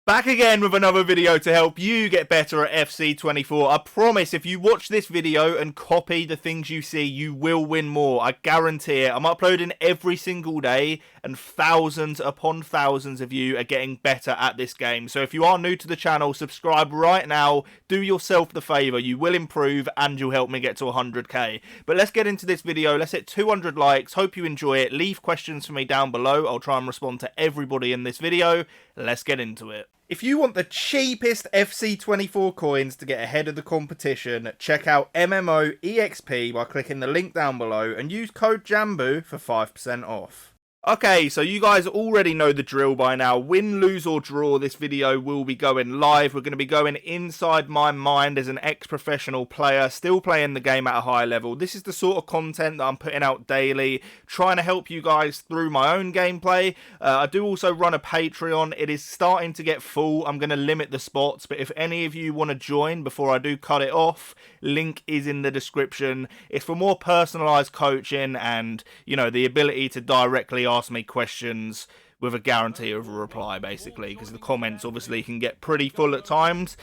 Back again with another video to help you get better at FC24. I promise if you watch this video and copy the things you see, you will win more. I guarantee it. I'm uploading every single day and thousands upon thousands of you are getting better at this game. So if you are new to the channel, subscribe right now. Do yourself the favour. You will improve and you'll help me get to 100k. But let's get into this video. Let's hit 200 likes. Hope you enjoy it. Leave questions for me down below. I'll try and respond to everybody in this video. Let's get into it. If you want the cheapest FC24 coins to get ahead of the competition, check out MMOEXP by clicking the link down below and use code JambooUK for 5% off. Okay, so you guys already know the drill by now. Win, lose or draw, this video will be going live. We're going to be going inside my mind as an ex-professional player, still playing the game at a high level. This is the sort of content that I'm putting out daily, trying to help you guys through my own gameplay. I do also run a Patreon. It is starting to get full. I'm going to limit the spots, but if any of you want to join before I do cut it off, link is in the description. It's for more personalised coaching and, you know, the ability to directly ask me questions with a guarantee of a reply, basically, because the comments obviously can get pretty full at times,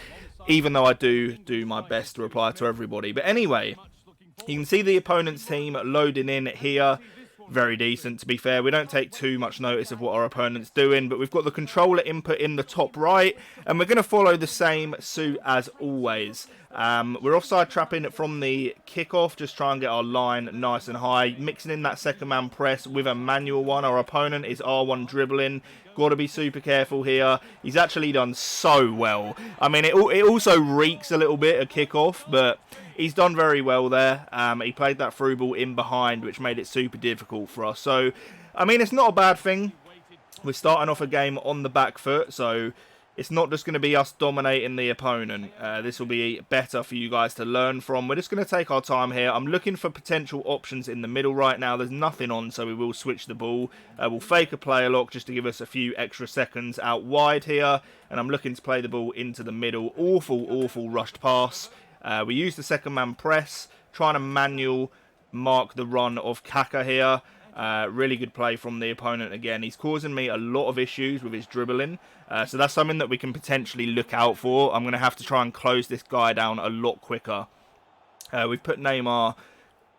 even though I do my best to reply to everybody. But anyway, you can see the opponent's team loading in here. Very decent, to be fair. We don't take too much notice of what our opponent's doing, but we've got the controller input in the top right, and we're going to follow the same suit as always. We're offside trapping from the kickoff, just try and get our line nice and high, mixing in that second man press with a manual one. Our opponent is R1 dribbling. Got to be super careful here. He's actually done so well. I mean, it also reeks a little bit of kickoff, but he's done very well there. He played that through ball in behind, which made it super difficult for us. So, I mean, it's not a bad thing. We're starting off a game on the back foot, so it's not just going to be us dominating the opponent. This will be better for you guys to learn from. We're just going to take our time here. I'm looking for potential options in the middle right now. There's nothing on, so we will switch the ball. We'll fake a player lock just to give us a few extra seconds out wide here. And I'm looking to play the ball into the middle. Awful rushed pass. We use the second man press, trying to manual mark the run of Kaka here. Really good play from the opponent again. He's causing me a lot of issues with his dribbling. So that's something that we can potentially look out for. I'm going to have to try and close this guy down a lot quicker. We've put Neymar.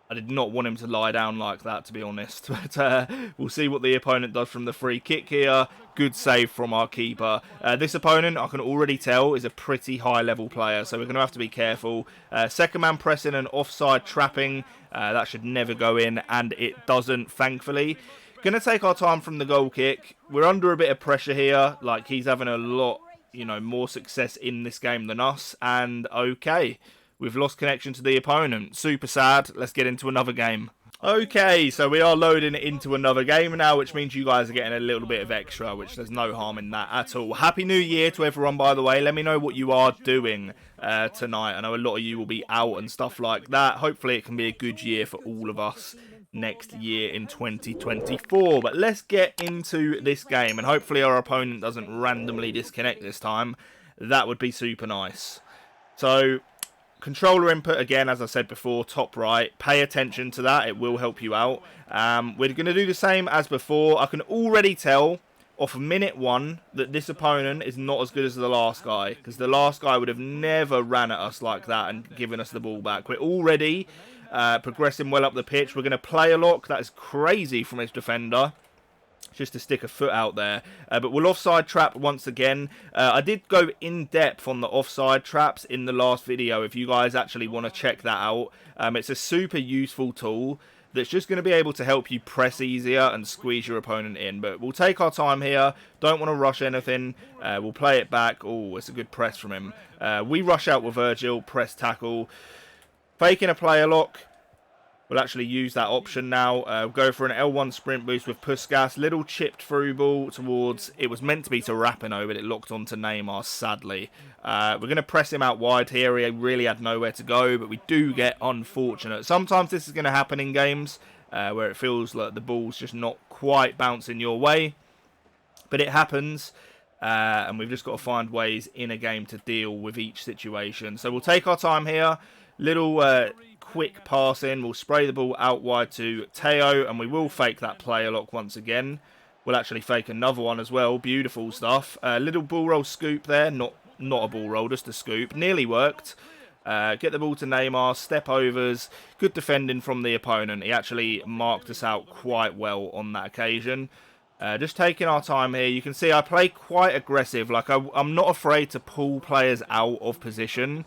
I did not want him to lie down like that, to be honest. But we'll see what the opponent does from the free kick here. Good save from our keeper. This opponent, I can already tell, is a pretty high-level player, so we're going to have to be careful. Second man pressing and offside trapping. That should never go in, and it doesn't, thankfully. Going to take our time from the goal kick. We're under a bit of pressure here. Like, he's having a lot, you know, more success in this game than us. And, okay, we've lost connection to the opponent. Super sad. Let's get into another game. Okay, so we are loading into another game now, which means you guys are getting a little bit of extra, which there's no harm in that at all. Happy New Year to everyone, by the way. Let me know what you are doing tonight. I know a lot of you will be out and stuff like that. Hopefully it can be a good year for all of us next year in 2024. But let's get into this game, and hopefully our opponent doesn't randomly disconnect this time. That would be super nice. So, controller input, again, as I said before, top right. Pay attention to that. It will help you out. We're going to do the same as before. I can already tell off minute one that this opponent is not as good as the last guy, because the last guy would have never ran at us like that and given us the ball back. We're already progressing well up the pitch. We're going to play a lock. That is crazy from his defender, just to stick a foot out there. But we'll offside trap once again. I did go in depth on the offside traps in the last video, if you guys actually want to check that out. It's a super useful tool that's just going to be able to help you press easier and squeeze your opponent in. But we'll take our time here. Don't want to rush anything. We'll play it back. Oh, it's a good press from him. We rush out with Virgil, press tackle. Faking a player lock. We'll actually use that option now. We'll go for an L1 sprint boost with Puskas. Little chipped through ball towards... It was meant to be to Rapinoe, but it locked onto Neymar, sadly. We're going to press him out wide here. He really had nowhere to go, but we do get unfortunate. Sometimes this is going to happen in games where it feels like the ball's just not quite bouncing your way. But it happens. And we've just got to find ways in a game to deal with each situation. So we'll take our time here. Little quick pass in. We'll spray the ball out wide to Teo, and we will fake that player lock once again. We'll actually fake another one as well. Beautiful stuff. Little ball roll scoop there. Not a ball roll, just a scoop. Nearly worked. Get the ball to Neymar. Step overs. Good defending from the opponent. He actually marked us out quite well on that occasion. Just taking our time here. You can see I play quite aggressive. Like I'm not afraid to pull players out of position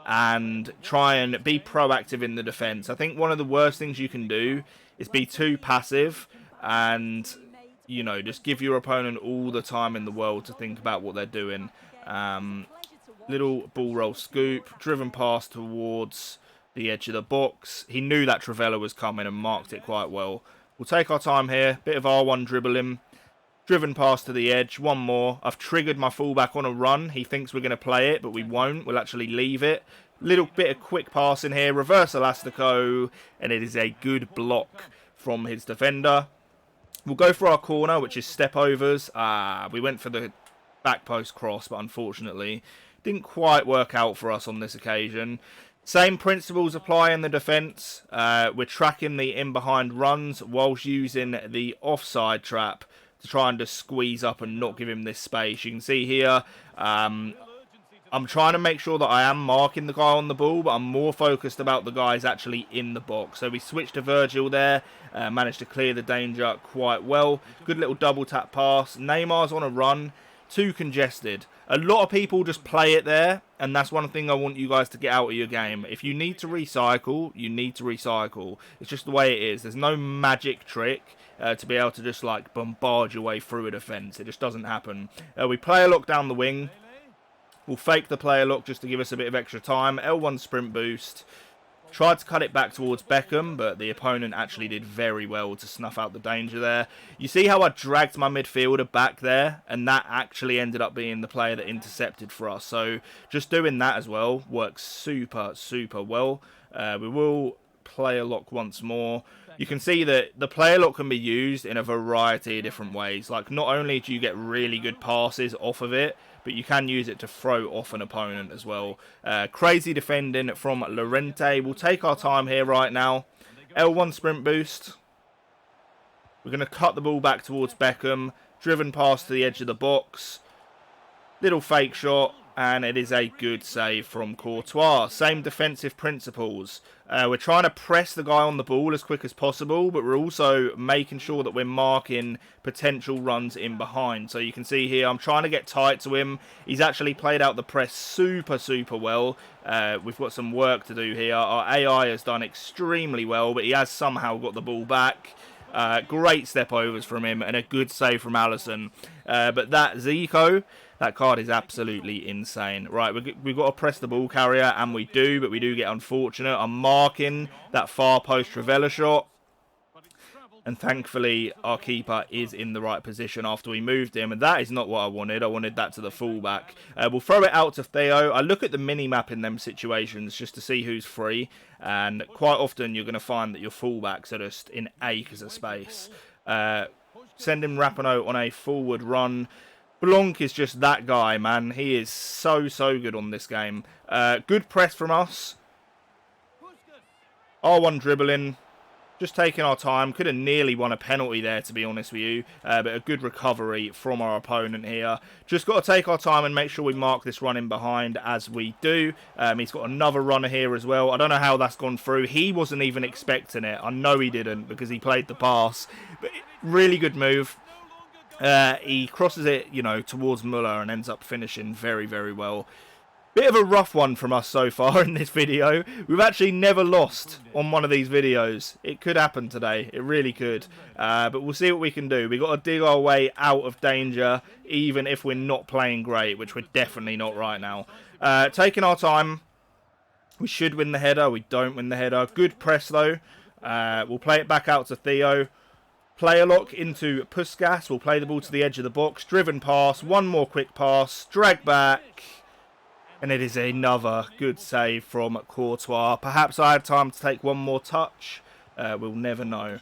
and try and be proactive in the defence. I think one of the worst things you can do is be too passive and, you know, just give your opponent all the time in the world to think about what they're doing. Little ball roll scoop, driven pass towards the edge of the box. He knew that Trivela was coming and marked it quite well. We'll take our time here. Bit of R1 dribbling. Driven pass to the edge. One more. I've triggered my fullback on a run. He thinks we're going to play it, but we won't. We'll actually leave it. Little bit of quick pass in here. Reverse elastico. And it is a good block from his defender. We'll go for our corner, which is step overs. We went for the back post cross, but unfortunately didn't quite work out for us on this occasion. Same principles apply in the defence. We're tracking the in-behind runs whilst using the offside trap to try and just squeeze up and not give him this space. You can see here, I'm trying to make sure that I am marking the guy on the ball, but I'm more focused about the guys actually in the box. So we switched to Virgil there, managed to clear the danger quite well. Good little double tap pass. Neymar's on a run. Too congested. A lot of people just play it there, and that's one thing I want you guys to get out of your game. If you need to recycle, you need to recycle. It's just the way it is. There's no magic trick to be able to just like bombard your way through a defence. It just doesn't happen. We play a lock down the wing. We'll fake the player lock just to give us a bit of extra time. L1 sprint boost. Tried to cut it back towards Beckham, but the opponent actually did very well to snuff out the danger there. You see how I dragged my midfielder back there, and that actually ended up being the player that intercepted for us. So just doing that as well works super, super well. We will player lock once more. You can see that the player lock can be used in a variety of different ways. Like, not only do you get really good passes off of it, but you can use it to throw off an opponent as well. Crazy defending from Llorente. We'll take our time here right now. L1 sprint boost. We're going to cut the ball back towards Beckham. Driven past to the edge of the box. Little fake shot. And it is a good save from Courtois. Same defensive principles. We're trying to press the guy on the ball as quick as possible, but we're also making sure that we're marking potential runs in behind. So you can see here, I'm trying to get tight to him. He's actually played out the press super, super well. We've got some work to do here. Our AI has done extremely well, but he has somehow got the ball back. Great step overs from him and a good save from Alisson. But that Zico, that card is absolutely insane. Right, we've got to press the ball carrier, and we do, but we do get unfortunate. I'm marking that far post Trivela shot. And thankfully, our keeper is in the right position after we moved him. And that is not what I wanted. I wanted that to the fullback. We'll throw it out to Theo. I look at the mini-map in them situations just to see who's free. And quite often, you're going to find that your fullbacks are just in acres of space. Sending Rapinoe on a forward run. Blanc is just that guy, man. He is so, so good on this game. Good press from us. R1 dribbling. Just taking our time. Could have nearly won a penalty there, to be honest with you. But a good recovery from our opponent here. Just got to take our time and make sure we mark this run in behind as we do. He's got another runner here as well. I don't know how that's gone through. He wasn't even expecting it. I know he didn't because he played the pass. But really good move. He crosses it, you know, towards Muller and ends up finishing very, very well. Bit of a rough one from us so far in this video. We've actually never lost on one of these videos. It could happen today. It really could. But we'll see what we can do. We've got to dig our way out of danger, even if we're not playing great, which we're definitely not right now. Taking our time. We should win the header. We don't win the header. Good press, though. We'll play it back out to Theo. Player lock into Puskas. We'll play the ball to the edge of the box. Driven pass. One more quick pass. Drag back. And it is another good save from Courtois. Perhaps I had time to take one more touch. We'll never know.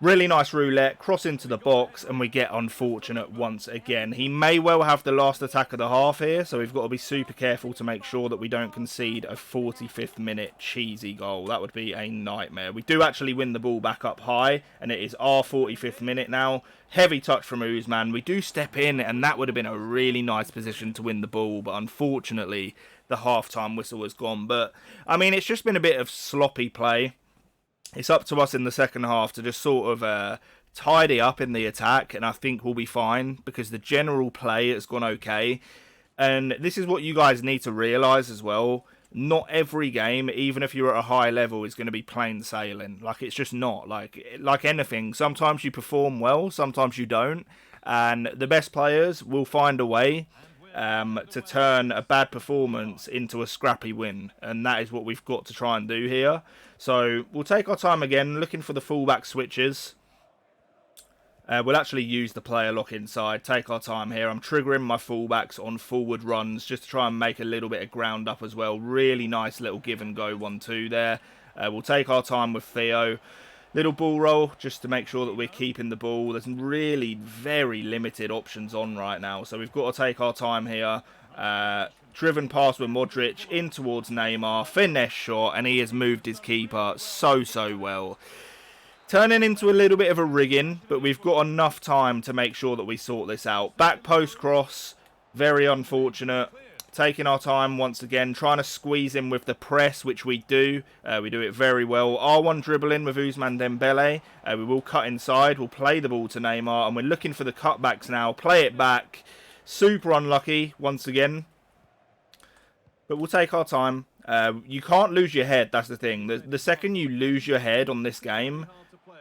Really nice roulette, cross into the box, and we get unfortunate once again. He may well have the last attack of the half here, so we've got to be super careful to make sure that we don't concede a 45th minute cheesy goal. That would be a nightmare. We do actually win the ball back up high, and it is our 45th minute now. Heavy touch from Usman. We do step in, and that would have been a really nice position to win the ball, but unfortunately, the half-time whistle has gone. But, I mean, it's just been a bit of sloppy play. It's up to us in the second half to just sort of tidy up in the attack, and I think we'll be fine because the general play has gone okay. And this is what you guys need to realise as well. Not every game, even if you're at a high level, is going to be plain sailing. Like, it's just not. Like anything, sometimes you perform well, sometimes you don't. And the best players will find a way to turn a bad performance into a scrappy win, and that is what we've got to try and do here. So we'll take our time again, looking for the fullback switches. We'll actually use the player lock inside, take our time here. I'm triggering my fullbacks on forward runs just to try and make a little bit of ground up as well. Really nice little give and go 1-2 there. We'll take our time with Theo. Little ball roll just to make sure that we're keeping the ball. There's really very limited options on right now, so we've got to take our time here. Driven pass with Modric in towards Neymar. Finesse shot, and he has moved his keeper so well. Turning into a little bit of a rigging, but we've got enough time to make sure that we sort this out. Back post cross, very unfortunate. Taking our time once again, trying to squeeze in with the press, which we do. We do it very well. R1 dribbling with Ousmane Dembele. We will cut inside. We'll play the ball to Neymar, and we're looking for the cutbacks now. Play it back. Super unlucky once again. But we'll take our time. You can't lose your head, that's the thing. The second you lose your head on this game,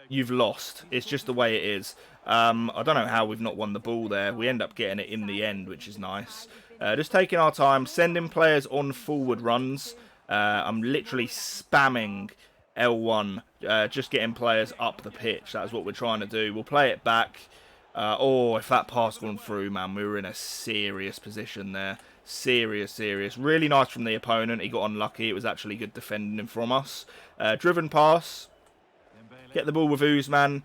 you've lost. It's just the way it is. I don't know how we've not won the ball there. We end up getting it in the end, which is nice. Just taking our time, sending players on forward runs. I'm literally spamming L1, just getting players up the pitch. That's what we're trying to do. We'll play it back. Oh, if that pass gone through, man, we were in a serious position there. Serious. Really nice from the opponent. He got unlucky. It was actually good defending from us. Driven pass. Get the ball with Usman.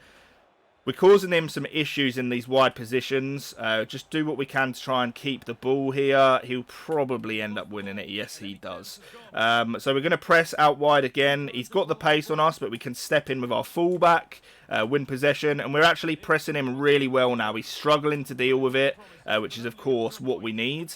We're causing him some issues in these wide positions. Just do what we can to try and keep the ball here. He'll probably end up winning it. Yes, he does. So we're going to press out wide again. He's got the pace on us, but we can step in with our fullback, win possession. And we're actually pressing him really well now. He's struggling to deal with it, which is, of course, what we need.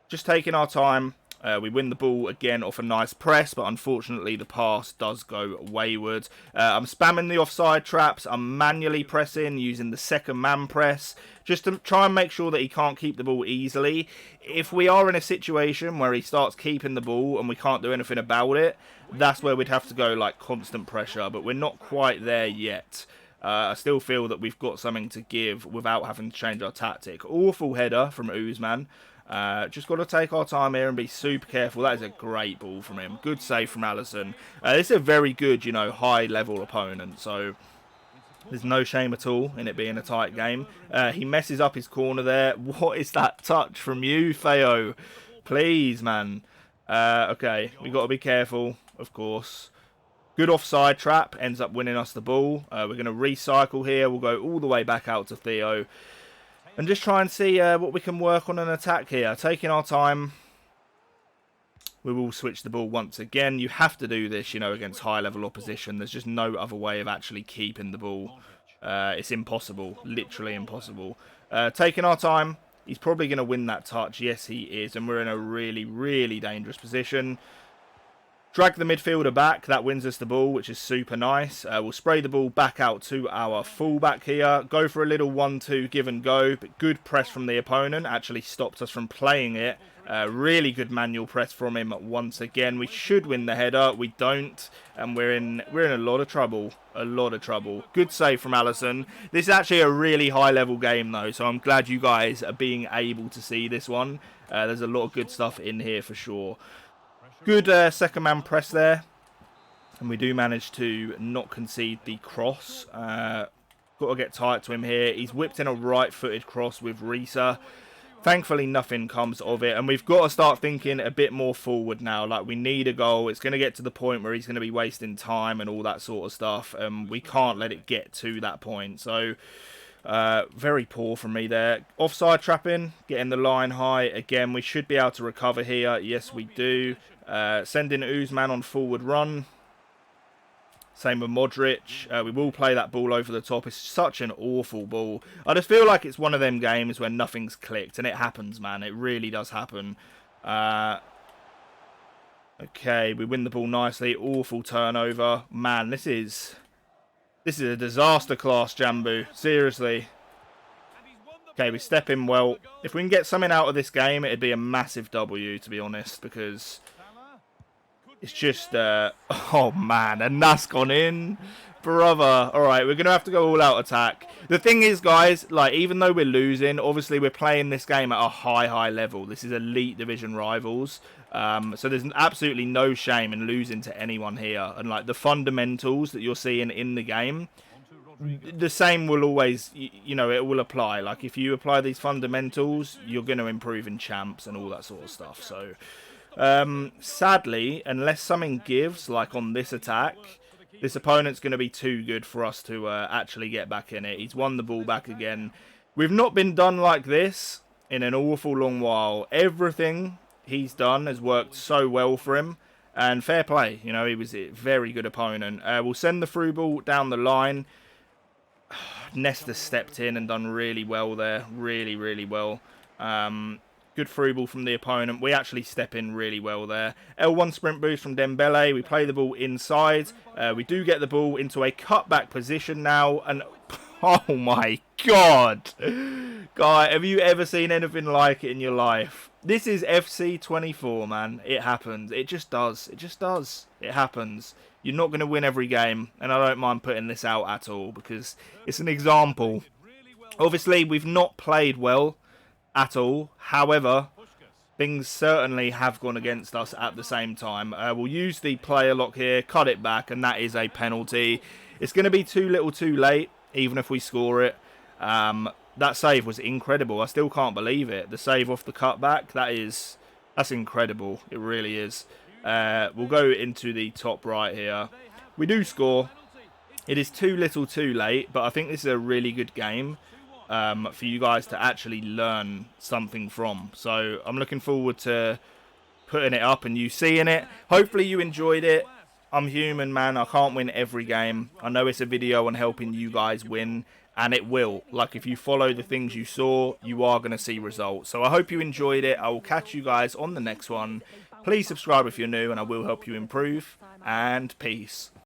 Just taking our time. We win the ball again off a nice press, but unfortunately the pass does go wayward. I'm spamming the offside traps. I'm manually pressing using the second man press just to try and make sure that he can't keep the ball easily. If we are in a situation where he starts keeping the ball and we can't do anything about it, that's where we'd have to go like constant pressure, but we're not quite there yet. I still feel that we've got something to give without having to change our tactic. Awful header from Usman. Just got to take our time here and be super careful. That is a great ball from him. Good save from Alisson. This is a very good, high-level opponent. So there's no shame at all in it being a tight game. He messes up his corner there. What is that touch from you, Theo? Please, man. Okay, we've got to be careful, of course. Good offside trap. Ends up winning us the ball. We're going to recycle here. We'll go all the way back out to Theo. And just try and see what we can work on an attack here. Taking our time. We will switch the ball once again. You have to do this, against high-level opposition. There's just no other way of actually keeping the ball. It's impossible. Literally impossible. Taking our time. He's probably going to win that touch. Yes, he is. And we're in a really, really dangerous position. Drag the midfielder back. That wins us the ball, which is super nice. We'll spray the ball back out to our fullback here. Go for a little 1-2 give and go. But good press from the opponent. Actually stopped us from playing it. Really good manual press from him once again. We should win the header. We don't. And we're in a lot of trouble. A lot of trouble. Good save from Alisson. This is actually a really high-level game, though. So I'm glad you guys are being able to see this one. There's a lot of good stuff in here for sure. Good second man press there. And we do manage to not concede the cross. Got to get tight to him here. He's whipped in a right-footed cross with Risa. Thankfully, nothing comes of it, and we've got to start thinking a bit more forward now. Like, we need a goal. It's going to get to the point where he's going to be wasting time and all that sort of stuff, and we can't let it get to that point. So, very poor from me there. Offside trapping, getting the line high. Again, we should be able to recover here. Yes, we do. Sending Usman on forward run. Same with Modric. We will play that ball over the top. It's such an awful ball. I just feel like it's one of them games where nothing's clicked. And it happens, man. It really does happen. Okay, we win the ball nicely. Awful turnover. Man, this is a disaster class, Jamboo. Seriously. Okay, we step in well. If we can get something out of this game, it'd be a massive W, to be honest. Because it's just, oh man, and that's gone in. Brother. Alright, we're going to have to go all out attack. The thing is, guys, like, even though we're losing, obviously we're playing this game at a high level. This is elite division rivals. So there's absolutely no shame in losing to anyone here. And, like, the fundamentals that you're seeing in the game, the same will always, you know, it will apply. Like, if you apply these fundamentals, you're going to improve in champs and all that sort of stuff. So, sadly, unless something gives, like on this attack, this opponent's going to be too good for us to actually get back in it. He's won the ball back again. We've not been done like this in an awful long while. Everything he's done has worked so well for him. And fair play, you know, he was a very good opponent. We'll send the through ball down the line. Nesta stepped in and done really well there. Really well. Good through ball from the opponent. We actually step in really well there. L1 sprint boost from Dembele. We play the ball inside. We do get the ball into a cutback position now. And oh my God. Guy, have you ever seen anything like it in your life? This is FC 24, man. It happens. It just does. It just does. It happens. You're not going to win every game. And I don't mind putting this out at all because it's an example. Obviously, we've not played well at all. However, things certainly have gone against us at the same time. We'll use the player lock here, cut it back, and that is a penalty. It's going to be too little too late, even if we score it. That save was incredible. I still can't believe it. The save off the cutback, that's incredible. It really is. We'll go into the top right here. We do score. It is too little too late, but I think this is a really good game. For you guys to actually learn something from. So I'm looking forward to putting it up and you seeing it. Hopefully you enjoyed it. I'm human, man. I can't win every game. I know it's a video on helping you guys win, and it will. Like, if you follow the things you saw, you are going to see results. So I hope you enjoyed it. I will catch you guys on the next one. Please subscribe if you're new, and I will help you improve. And peace.